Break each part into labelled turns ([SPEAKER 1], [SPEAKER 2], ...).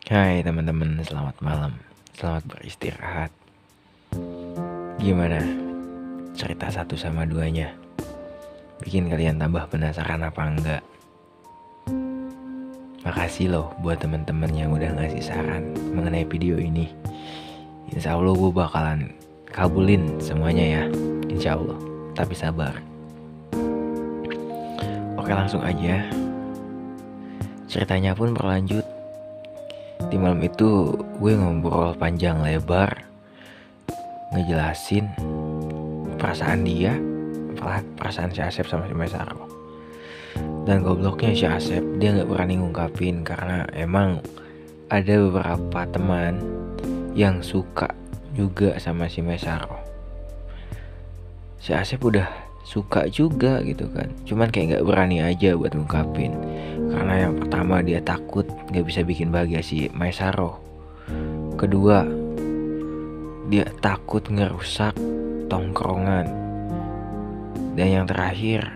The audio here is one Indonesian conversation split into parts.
[SPEAKER 1] Hai teman-teman, selamat malam. Selamat beristirahat. Gimana cerita satu sama duanya? Bikin kalian tambah penasaran apa enggak? Makasih loh buat teman-teman yang udah ngasih saran mengenai video ini. Insya Allah gue bakalan kabulin semuanya ya. Insya Allah. Tapi sabar. Oke, langsung aja. Ceritanya pun berlanjut. Di malam itu gue ngobrol panjang lebar, ngejelasin perasaan dia, perasaan si Asep sama si Mesaro. Dan gobloknya si Asep, dia gak berani ngungkapin karena emang ada beberapa teman yang suka juga sama si Mesaro. Si Asep udah suka juga gitu kan, cuman kayak gak berani aja buat ngungkapin. Karena yang pertama dia takut gak bisa bikin bahagia si Mesaro. Kedua, dia takut ngerusak tongkrongan. Dan yang terakhir,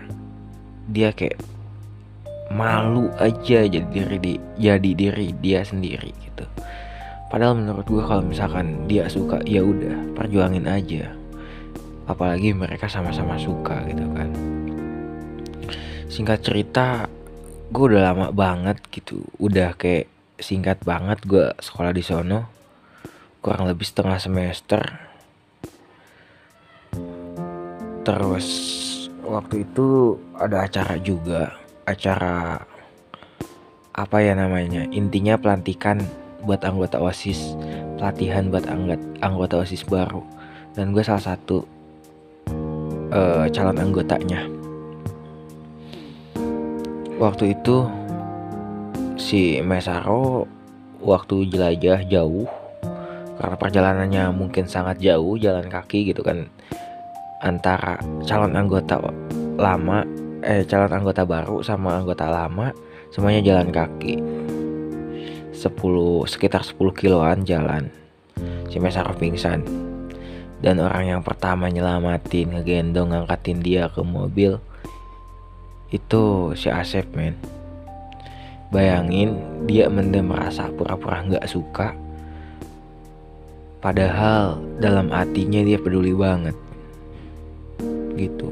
[SPEAKER 1] dia kayak malu aja jadi diri dia sendiri gitu. Padahal menurut gue kalau misalkan dia suka, ya udah perjuangin aja. Apalagi mereka sama-sama suka gitu kan. Singkat cerita, gue udah lama banget gitu, udah kayak singkat banget gue sekolah di sono, kurang lebih setengah semester. Terus waktu itu ada acara juga, acara apa ya namanya, intinya pelantikan buat anggota OSIS, pelatihan buat anggota OSIS baru, dan gue salah satu calon anggotanya. Waktu itu si Mesaro waktu jelajah jauh, karena perjalanannya mungkin sangat jauh, jalan kaki gitu kan, antara calon anggota baru sama anggota lama semuanya jalan kaki. Sekitar 10 kiloan jalan. Si Mesaro pingsan. Dan orang yang pertama nyelamatin, ngegendong, ngangkatin dia ke mobil itu si Asep, men. Bayangin, dia mendem rasa pura-pura gak suka, padahal dalam hatinya dia peduli banget gitu.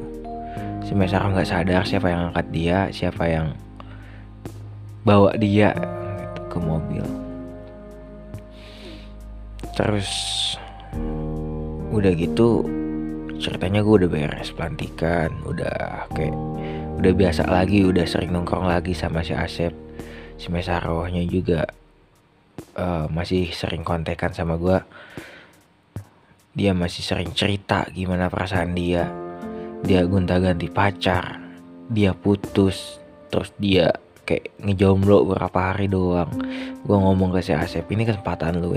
[SPEAKER 1] Si Mesaro gak sadar siapa yang angkat dia, siapa yang bawa dia gitu, ke mobil. Terus udah gitu ceritanya gue udah beres pelantikan, udah biasa lagi, udah sering nongkrong lagi sama si Asep. Si Mesarohnya juga masih sering kontekan sama gue. Dia masih sering cerita gimana perasaan dia gonta-ganti pacar, dia putus, terus dia kayak ngejomblo beberapa hari doang. Gue ngomong ke si Asep, ini kesempatan lu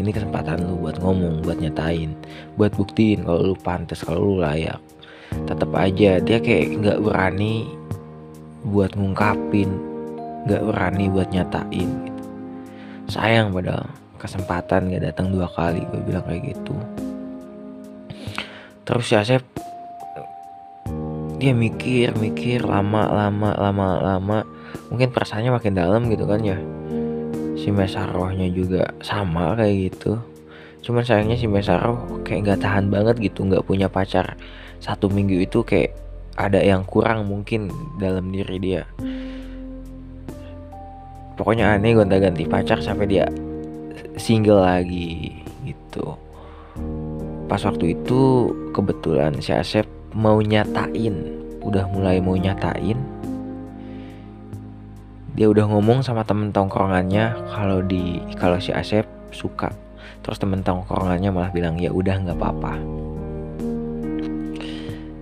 [SPEAKER 1] buat ngomong, buat nyatain, buat buktiin kalau lu pantas, kalau lu layak. Tetap aja dia kayak nggak berani buat ngungkapin, nggak berani buat nyatain gitu. Sayang, padahal kesempatan gak datang 2 kali, gue bilang kayak gitu. Terus si Asep dia mikir lama, mungkin perasaannya makin dalam gitu kan ya. Si Mesarohnya juga sama kayak gitu. Cuman sayangnya si Mesaro kayak gak tahan banget gitu, gak punya pacar 1 minggu itu, kayak ada yang kurang mungkin dalam diri dia. Pokoknya aneh, gonta-ganti pacar sampai dia single lagi gitu. Pas waktu itu kebetulan si Asep udah mulai mau nyatain. Dia udah ngomong sama temen tongkrongannya kalau si Asep suka. Terus temen tongkrongannya malah bilang ya udah nggak apa-apa.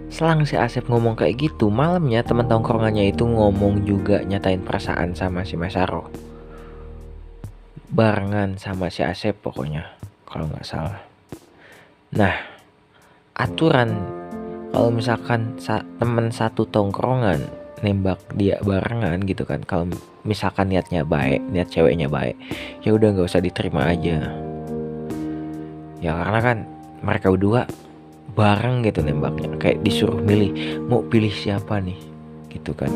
[SPEAKER 1] Selang si Asep ngomong kayak gitu, malamnya temen tongkrongannya itu ngomong juga, nyatain perasaan sama si Mesaro. Barengan sama si Asep pokoknya, kalau nggak salah. Nah, aturan kalau misalkan temen satu tongkrongan nembak dia barengan gitu kan, kalau misalkan niat ceweknya baik, ya udah nggak usah diterima aja. Ya karena kan mereka berdua bareng gitu nembaknya, kayak disuruh milih, mau pilih siapa nih gitu kan.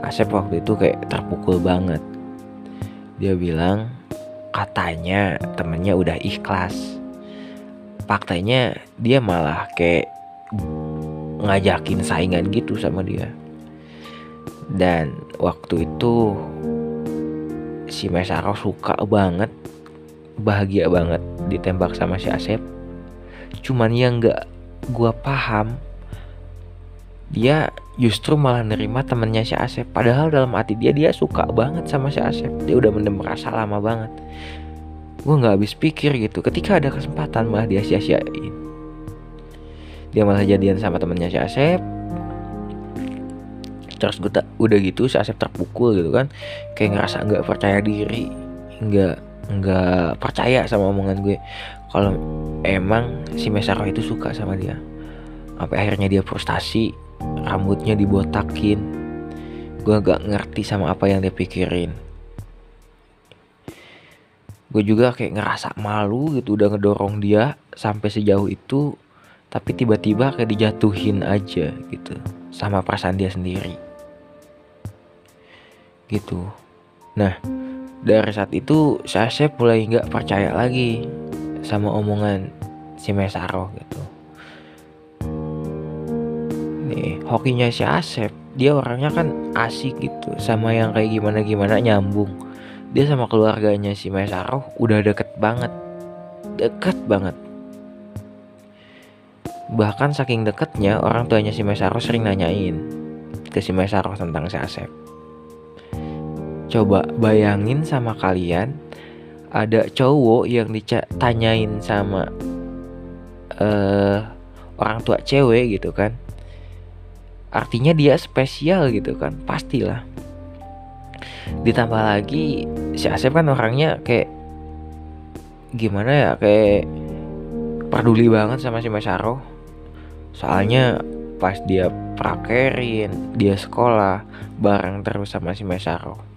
[SPEAKER 1] Asep waktu itu kayak terpukul banget. Dia bilang katanya temennya udah ikhlas. Faktanya dia malah kayak ngajakin saingan gitu sama dia. Dan waktu itu si Mesaro suka banget, bahagia banget ditembak sama si Asep. Cuman yang gak gua paham, dia justru malah nerima temennya si Asep. Padahal dalam hati dia suka banget sama si Asep. Dia udah mendem rasa lama banget. Gue gak habis pikir gitu, ketika ada kesempatan malah dia sia-siain. Dia malah jadian sama temennya si Asep. Terus gue udah gitu si Asep terpukul gitu kan, kayak ngerasa gak percaya diri, nggak percaya sama omongan gue kalau emang si Mesaro itu suka sama dia. Sampai akhirnya dia frustasi, rambutnya dibotakin. Gue gak ngerti sama apa yang dia pikirin. Gue juga kayak ngerasa malu gitu udah ngedorong dia sampai sejauh itu, tapi tiba-tiba kayak dijatuhin aja gitu sama perasaan dia sendiri gitu. Nah, dari saat itu si Asep mulai gak percaya lagi sama omongan si Mesaro gitu. Nih, hokinya si Asep, dia orangnya kan asik gitu, sama yang kayak gimana-gimana nyambung. Dia sama keluarganya si Mesaro udah deket banget. Bahkan saking deketnya, orang tuanya si Mesaro sering nanyain ke si Mesaro tentang si Asep. Coba bayangin sama kalian, ada cowok yang ditanyain sama orang tua cewek gitu kan, artinya dia spesial gitu kan, pastilah. Ditambah lagi si Asep kan orangnya kayak gimana ya, kayak peduli banget sama si Mesaro. Soalnya pas dia prakerin, dia sekolah bareng terus sama si Mesaro.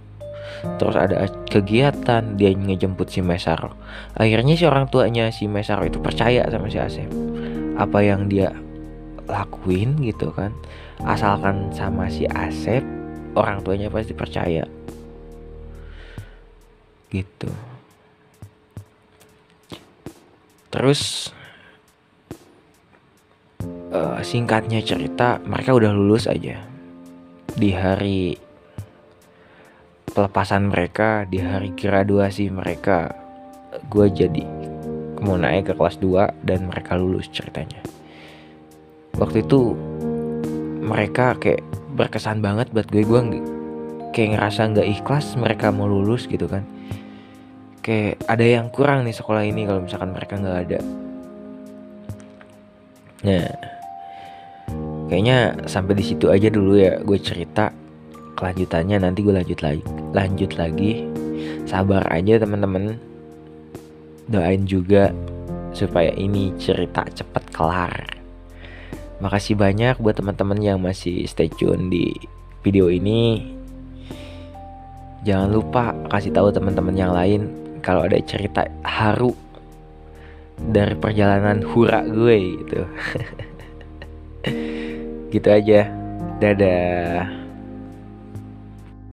[SPEAKER 1] Terus ada kegiatan dia ngejemput si Mesaro. Akhirnya si orang tuanya si Mesaro itu percaya sama si Asep. Apa yang dia lakuin gitu kan, asalkan sama si Asep, orang tuanya pasti percaya gitu. Terus singkatnya cerita, mereka udah lulus aja. Di hari pelepasan mereka, di hari graduasi mereka, gue jadi mau naik ke kelas 2 dan mereka lulus ceritanya. Waktu itu mereka kayak berkesan banget buat gue kayak ngerasa gak ikhlas mereka mau lulus gitu kan. Kayak ada yang kurang nih sekolah ini kalau misalkan mereka gak ada. Nah, kayaknya sampai di situ aja dulu ya gue cerita. Kelanjutannya nanti gue lanjut lagi. Sabar aja teman-teman. Doain juga supaya ini cerita cepet kelar. Makasih banyak buat teman-teman yang masih stay tune di video ini. Jangan lupa kasih tahu teman-teman yang lain kalau ada cerita haru dari perjalanan hura gue gitu. Gitu aja. Dadah.